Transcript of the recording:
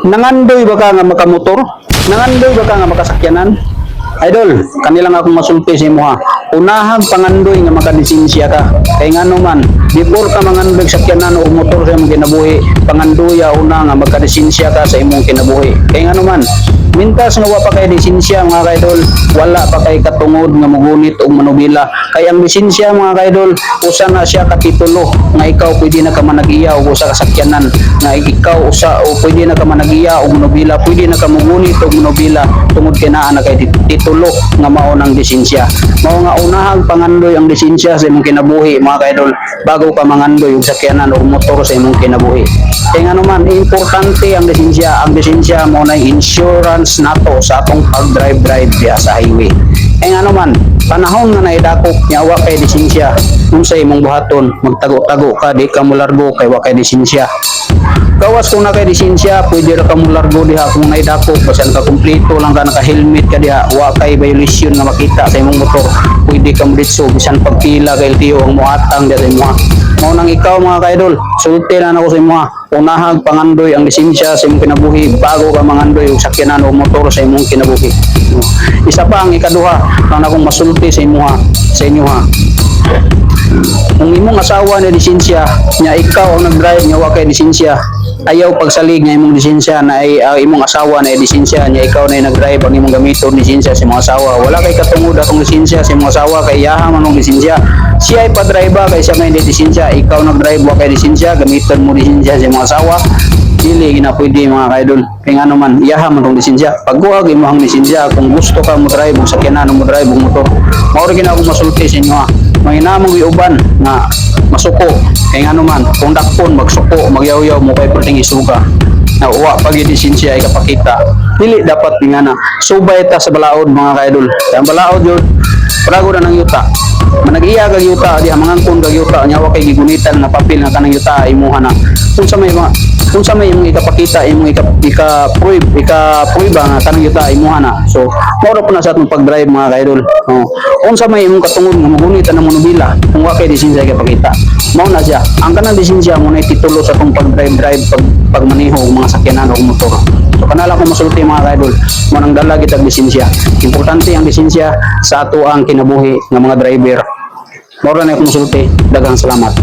Nangandoy ba ka nga makamotor? Nangandoy ba ka nga makasakyanan? Idol, kanilang akong masulti sa imo ha. Unahang pangandoy nga makadisensya ka. Kay ngano man, before ka mangandoy sakyanan o motor sa imong kinabuhi, pangandoya una nga magkadisensya ka sa imong kinabuhi. Kay ngano man, mintas nga wa pa kay lisensya mga kaidol, wala pa kay katungod nga mugunit og manubila. Kay ang lisensya mga kaidol, usa na siya katitulo nga ikaw pwede na ka managiya og usa ka sakyanan, nga ikaw usa o pwede na ka managiya og manubila, pwede na ka mugunit og manubila tungod kay naa na kay titulo nga mao nang lisensya. Mao nga unahang pangandoy ang lisensya sa imong kinabuhi mga kaidol bago ka mangandoy og sakyanan o motor sa imong kinabuhi. Kay ngano man importante ang lisensya. Ang lisensya mo na insurance nato sa atong pag-drive diya sa highway. Kay ngano man panahon nga naidakop nya wa kay lisensya, unsay imong buhaton, magtago-tago ka di ka molargo kay wa kay lisensya. Gawas kung na kay lisensya, pwede ra ka molargo diha kung naidakop basan ka kumpleto lang ka naka-helmet ka diha, wa kay violation nga makita sa imong motor, pwede ka moditso bisan pagpila kay LTO ang moatang diha sa imo. Mao nang ikaw mga kaidol, sulti na nako sa imo. Unahang pangandoy ang lisensya sa imong kinabuhi bago ka mangandoy og sakyanan o motor sa imong kinabuhi. Isa pa ang ikaduha ang akong masulti sa imo sa inyo ha. Kung imong asawa na lisensya nya ikaw ang nag-drive nya wa kay lisensya, ayaw pagsalig nga imong lisensya na ay imong asawa na lisensya nya ikaw na nag-drive ang imong gamiton lisensya sa imong asawa, wala kay katungod atong lisensya sa imong asawa kay yaha man ang lisensya. Siya ay padrive kay siya may lisensya, ikaw nag-drive wa kay lisensya, gamiton mo lisensya sa imong asawa, dili gina pwede mga kaidol. Kay ngano man iyaha man ang lisensya, pagkuha imong lisensya kung gusto ka mo drive og sakyanan o mo drive og motor. Mao rin ako masulti sa inyo may namang iuban nga masuko. Kay ngano man kung dakpon magsuko magyaw-yaw mo kay perting isuga na uwa pag lisensya ay kapakita, dili dapat ngana subay ta sa balaod mga kaidol. Kay ang balaod yun prago na ng yuta, manag-iya kag yuta diha mangangkon kag yuta nya wa kay gigunitan nga papel nga kanang yuta imuha na unsa may imong ikapakita, imong ika-prove nga kanang yuta imuha na. So mao ra po na sa atong pag-drive mga kaidol. Unsa may imong katungod nga magunit na monobila kung wa kay lisensya ikapakita, mao na siya ang kanang lisensya mo na titulo sa atong pag-drive pagmaneho og mga sakyanan o motor. So kanala ko masulti mga kaidol, mo nang dala kitag lisensya. Importante ang lisensya sa ato ang kinabuhi nga mga driver. Mao ra na ko masulti. Daghang salamat.